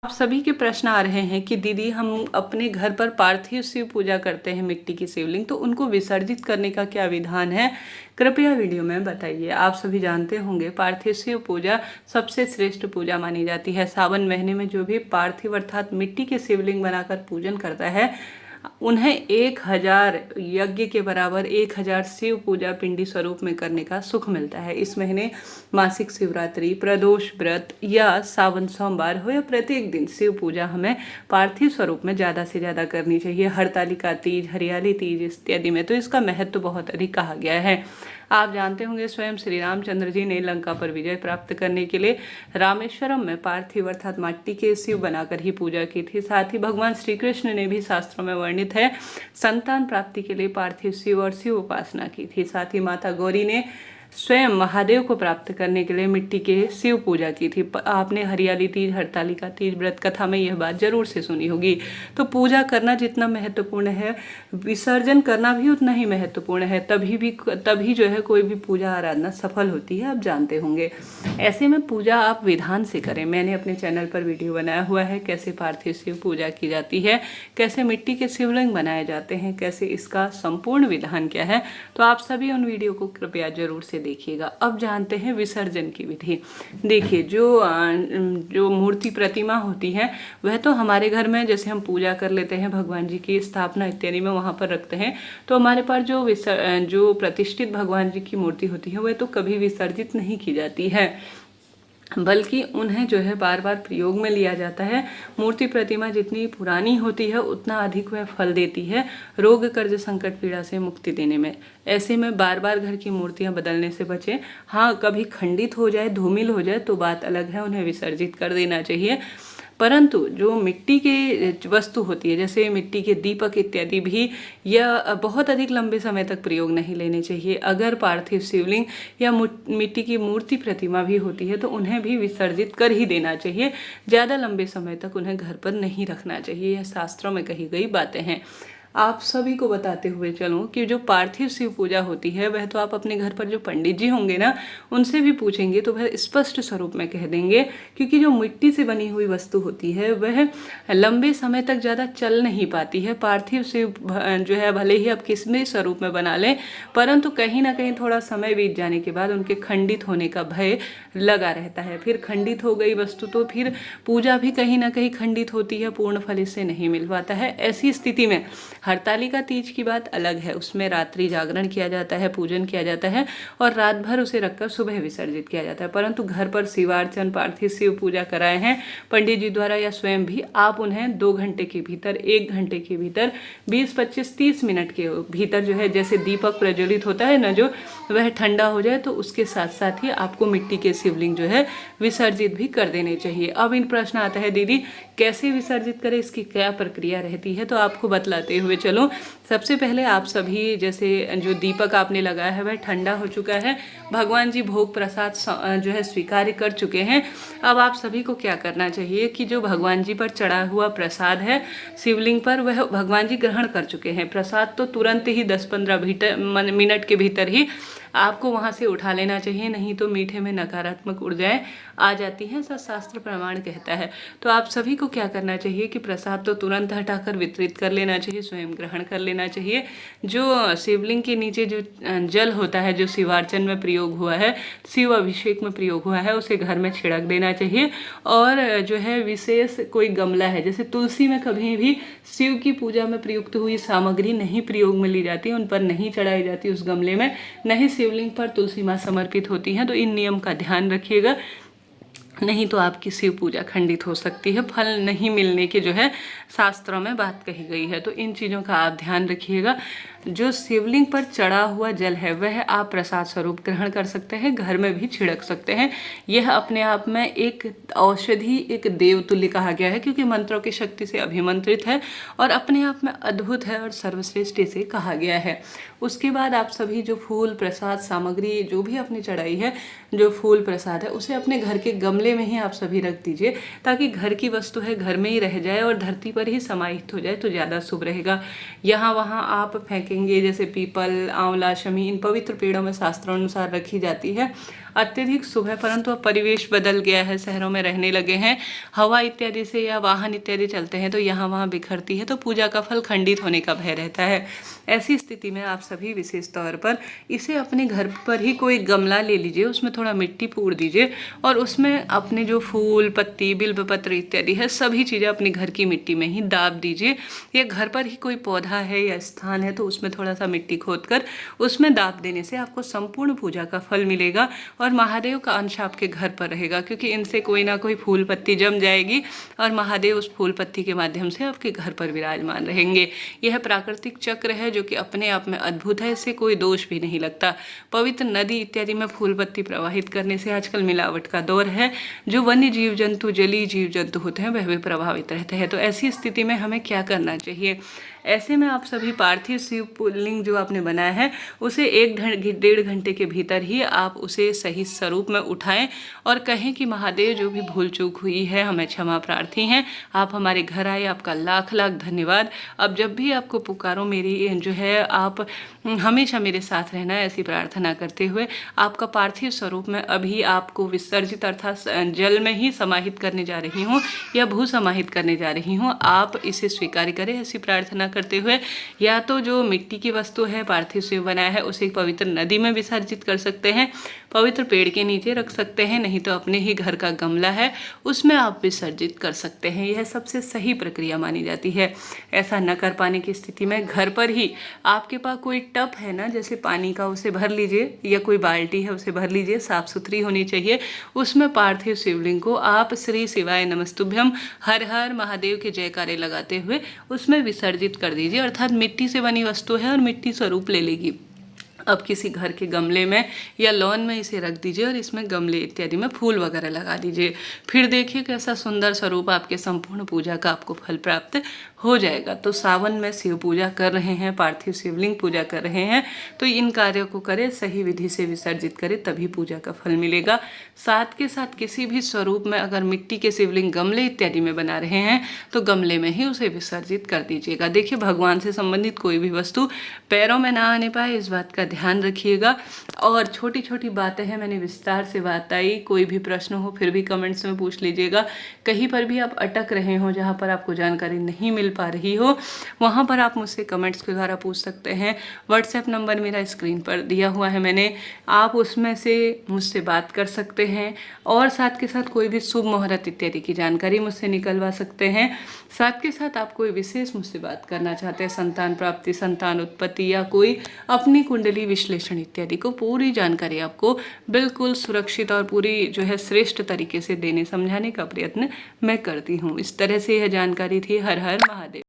आप सभी के प्रश्न आ रहे हैं कि दीदी हम अपने घर पर पार्थिव शिव पूजा करते हैं मिट्टी की शिवलिंग, तो उनको विसर्जित करने का क्या विधान है, कृपया वीडियो में बताइए। आप सभी जानते होंगे पार्थिव शिव पूजा सबसे श्रेष्ठ पूजा मानी जाती है। सावन महीने में जो भी पार्थिव अर्थात मिट्टी के शिवलिंग बनाकर पूजन करता है उन्हें 1000 यज्ञ के बराबर 1000 शिव पूजा पिंडी स्वरूप में करने का सुख मिलता है। इस महीने मासिक शिवरात्रि, प्रदोष व्रत या सावन सोमवार हो या प्रत्येक दिन शिव पूजा हमें पार्थिव स्वरूप में ज़्यादा से ज़्यादा करनी चाहिए। हरतालिका तीज, हरियाली तीज इत्यादि में तो इसका महत्व बहुत अधिक कहा गया है। आप जानते होंगे स्वयं श्री रामचंद्र जी ने लंका पर विजय प्राप्त करने के लिए रामेश्वरम में पार्थिव अर्थात मिट्टी के शिव बनाकर ही पूजा की थी। साथ ही भगवान श्री कृष्ण ने भी शास्त्रों में वर्णित है संतान प्राप्ति के लिए पार्थिव शिव और शिव उपासना की थी। साथ ही माता गौरी ने स्वयं महादेव को प्राप्त करने के लिए मिट्टी के शिव पूजा की थी। आपने हरियाली तीज, हरतालिका तीज व्रत कथा में यह बात जरूर से सुनी होगी। तो पूजा करना जितना महत्वपूर्ण है, विसर्जन करना भी उतना ही महत्वपूर्ण है। तभी जो है कोई भी पूजा आराधना सफल होती है, आप जानते होंगे। ऐसे में पूजा आप विधान से करें। मैंने अपने चैनल पर वीडियो बनाया हुआ है कैसे पार्थिव शिव पूजा की जाती है, कैसे मिट्टी के शिवलिंग बनाए जाते हैं, कैसे इसका संपूर्ण विधान क्या है। तो आप सभी उन वीडियो को कृपया जरूर से देखिएगा। अब जानते हैं विसर्जन की विधि। देखिए जो मूर्ति प्रतिमा होती है वह तो हमारे घर में जैसे हम पूजा कर लेते हैं भगवान जी की स्थापना इत्यादि में वहाँ पर रखते हैं, तो हमारे पास जो प्रतिष्ठित भगवान जी की मूर्ति होती है वह तो कभी विसर्जित नहीं की जाती है, बल्कि उन्हें जो है बार बार प्रयोग में लिया जाता है। मूर्ति प्रतिमा जितनी पुरानी होती है उतना अधिक वह फल देती है रोग कर्ज संकट पीड़ा से मुक्ति देने में। ऐसे में बार बार घर की मूर्तियां बदलने से बचें। हाँ, कभी खंडित हो जाए, धूमिल हो जाए तो बात अलग है, उन्हें विसर्जित कर देना चाहिए। परंतु जो मिट्टी के वस्तु होती है जैसे मिट्टी के दीपक इत्यादि भी यह बहुत अधिक लंबे समय तक प्रयोग नहीं लेने चाहिए। अगर पार्थिव शिवलिंग या मिट्टी की मूर्ति प्रतिमा भी होती है तो उन्हें भी विसर्जित कर ही देना चाहिए। ज़्यादा लंबे समय तक उन्हें घर पर नहीं रखना चाहिए। यह शास्त्रों में कही गई बातें हैं। आप सभी को बताते हुए चलूँ कि जो पार्थिव शिव पूजा होती है वह तो आप अपने घर पर जो पंडित जी होंगे ना उनसे भी पूछेंगे तो वह स्पष्ट स्वरूप में कह देंगे, क्योंकि जो मिट्टी से बनी हुई वस्तु होती है वह लंबे समय तक ज़्यादा चल नहीं पाती है। पार्थिव शिव जो है भले ही आप किस भी स्वरूप में बना लें, परंतु कहीं ना कहीं थोड़ा समय बीत जाने के बाद उनके खंडित होने का भय लगा रहता है। फिर खंडित हो गई वस्तु तो फिर पूजा भी कहीं ना कहीं खंडित होती है, पूर्ण फल इससे नहीं मिल पाता है। ऐसी स्थिति में हरतालिका तीज की बात अलग है, उसमें रात्रि जागरण किया जाता है, पूजन किया जाता है और रात भर उसे रखकर सुबह विसर्जित किया जाता है। परंतु घर पर शिवार्चन, पार्थिव शिव पूजा कराए हैं पंडित जी द्वारा या स्वयं भी, आप उन्हें 2 घंटे के भीतर, 1 घंटे के भीतर, 20, 25, 30 मिनट के भीतर जो है जैसे दीपक प्रज्वलित होता है ना जो, वह ठंडा हो जाए तो उसके साथ साथ ही आपको मिट्टी के शिवलिंग जो है विसर्जित भी कर देने चाहिए। अब इन प्रश्न आता है दीदी कैसे विसर्जित करें, इसकी क्या प्रक्रिया रहती है, तो आपको बतलाते हुए चलो। सबसे पहले आप सभी जैसे जो दीपक आपने लगाया है वह ठंडा हो चुका है, भगवान जी भोग प्रसाद जो है स्वीकार कर चुके हैं। अब आप सभी को क्या करना चाहिए कि जो भगवान जी पर चढ़ा हुआ प्रसाद है शिवलिंग पर वह भगवान जी ग्रहण कर चुके हैं। प्रसाद तो तुरंत ही 10-15 मिनट के भीतर ही आपको वहाँ से उठा लेना चाहिए, नहीं तो मीठे में नकारात्मक ऊर्जाएं आ जाती हैं, ऐसा शास्त्र प्रमाण कहता है। तो आप सभी को क्या करना चाहिए कि प्रसाद तो तुरंत हटाकर वितरित कर लेना चाहिए, स्वयं ग्रहण कर लेना चाहिए। जो शिवलिंग के नीचे जो जल होता है जो शिवार्चन में प्रयोग हुआ है, शिव अभिषेक में प्रयोग हुआ है, उसे घर में छिड़क देना चाहिए। और जो है विशेष कोई गमला है, जैसे तुलसी में कभी भी शिव की पूजा में प्रयुक्त हुई सामग्री नहीं प्रयोग में ली जाती, उन पर नहीं चढ़ाई जाती उस गमले में, नहीं शिवलिंग पर तुलसी माँ समर्पित होती हैं। तो इन नियम का ध्यान रखिएगा, नहीं तो आपकी शिव पूजा खंडित हो सकती है, फल नहीं मिलने की जो है शास्त्रों में बात कही गई है। तो इन चीज़ों का आप ध्यान रखिएगा। जो शिवलिंग पर चढ़ा हुआ जल है वह आप प्रसाद स्वरूप ग्रहण कर सकते हैं, घर में भी छिड़क सकते हैं। यह अपने आप में एक औषधि, एक देवतुल्य कहा गया है, क्योंकि मंत्रों की शक्ति से अभिमंत्रित है और अपने आप में अद्भुत है और सर्वश्रेष्ठ इसे कहा गया है। उसके बाद आप सभी जो फूल प्रसाद सामग्री जो भी अपनी चढ़ाई है, जो फूल प्रसाद है, उसे अपने घर के गमले में ही आप सभी रख दीजिए, ताकि घर की वस्तु है घर में ही रह जाए और धरती पर ही समाहित हो जाए, तो ज़्यादा शुभ रहेगा। यहाँ वहाँ आप फेंकेंगे, जैसे पीपल, आंवला, शमी, इन पवित्र पेड़ों में शास्त्रानुसार रखी जाती है। अत्यधिक शुभ है, परंतु अब परिवेश बदल गया है, शहरों में रहने लगे हैं, हवा इत्यादि से या वाहन इत्यादि चलते हैं तो यहाँ वहाँ बिखरती है, तो पूजा का फल खंडित होने का भय रहता है। ऐसी स्थिति में आप सभी विशेष तौर पर इसे अपने घर पर ही कोई गमला ले लीजिए, उसमें थोड़ा मिट्टी पूर दीजिए और उसमें अपने जो फूल पत्ती बिल्वपत्र इत्यादि है सभी चीज़ें अपने घर की मिट्टी में ही दाब दीजिए। या घर पर ही कोई पौधा है या स्थान है तो उसमें थोड़ा सा मिट्टी खोदकर उसमें दाब देने से आपको संपूर्ण पूजा का फल मिलेगा और महादेव का अंश आपके घर पर रहेगा, क्योंकि इनसे कोई ना कोई फूल पत्ती जम जाएगी और महादेव उस फूल पत्ती के माध्यम से आपके घर पर विराजमान रहेंगे। यह प्राकृतिक चक्र है जो कि अपने आप में अद्भुत है, इससे कोई दोष भी नहीं लगता। पवित्र नदी इत्यादि में फूल पत्ती प्रवाहित करने से आजकल मिलावट का दौर है, जो वन्य जीव जंतु जलीय जीव जंतु होते हैं वह भी प्रभावित रहते हैं। तो ऐसी स्थिति में हमें क्या करना चाहिए? ऐसे में आप सभी पार्थिव शिवलिंग जो आपने बनाया है उसे 1-1.5 घंटे के भीतर ही आप उसे सही स्वरूप में उठाएं और कहें कि महादेव जो भी भूल चूक हुई है हमें क्षमा प्रार्थी हैं, आप हमारे घर आए, आपका लाख लाख धन्यवाद। अब जब भी आपको पुकारो मेरी जो है आप हमेशा मेरे साथ रहना, ऐसी प्रार्थना करते हुए आपका पार्थिव स्वरूप में अभी आपको विसर्जित अर्थात जल में ही समाहित करने जा रही हूँ या भू समाहित करने जा रही हूँ। आप इसे स्वीकार करें ऐसी प्रार्थना करते हुए। या तो जो मिट्टी की वस्तु है पार्थिव शिव बनाया है उसे पवित्र नदी में विसर्जित कर सकते हैं, पवित्र पेड़ के नीचे रख सकते हैं, नहीं तो अपने ही घर का गमला है उसमें आप विसर्जित कर सकते हैं। यह सबसे सही प्रक्रिया मानी जाती है। ऐसा न कर पाने की स्थिति में घर पर ही आपके पास कोई टब है ना, जैसे पानी का, उसे भर लीजिए या कोई बाल्टी है उसे भर लीजिए, साफ सुथरी होनी चाहिए। उसमें पार्थिव शिवलिंग को आप श्री शिवाय नमस्तुभ्यम हर हर महादेव के जयकारे लगाते हुए उसमें विसर्जित कर दीजिए। अर्थात मिट्टी से बनी वस्तु है और मिट्टी स्वरूप ले लेगी। अब किसी घर के गमले में या लॉन में इसे रख दीजिए और इसमें गमले इत्यादि में फूल वगैरह लगा दीजिए। फिर देखिए कैसा सुंदर स्वरूप आपके संपूर्ण पूजा का आपको फल प्राप्त हो जाएगा। तो सावन में शिव पूजा कर रहे हैं, पार्थिव शिवलिंग पूजा कर रहे हैं, तो इन कार्यों को करें, सही विधि से विसर्जित करें, तभी पूजा का फल मिलेगा। साथ के साथ किसी भी स्वरूप में अगर मिट्टी के शिवलिंग गमले इत्यादि में बना रहे हैं तो गमले में ही उसे विसर्जित कर दीजिएगा। देखिए भगवान से संबंधित कोई भी वस्तु पैरों में ना आने पाए, इस बात का ध्यान रखिएगा। और छोटी छोटी बातें हैं, मैंने विस्तार से बताई। कोई भी प्रश्न हो फिर भी कमेंट्स में पूछ लीजिएगा। कहीं पर भी आप अटक रहे हो, जहाँ पर आपको जानकारी नहीं मिल पा रही हो, वहाँ पर आप मुझसे कमेंट्स के द्वारा पूछ सकते हैं। व्हाट्सएप नंबर मेरा स्क्रीन पर दिया हुआ है मैंने, आप उसमें से मुझसे बात कर सकते हैं और साथ के साथ कोई भी शुभ मुहूर्त इत्यादि की जानकारी मुझसे निकलवा सकते हैं। साथ के साथ आप कोई विशेष मुझसे बात करना चाहते हैं, संतान प्राप्ति, संतान उत्पत्ति या कोई अपनी कुंडली विश्लेषण इत्यादि को पूरी जानकारी आपको बिल्कुल सुरक्षित और पूरी जो है श्रेष्ठ तरीके से देने समझाने का प्रयत्न मैं करती हूँ। इस तरह से यह जानकारी थी। हर हर महादेव।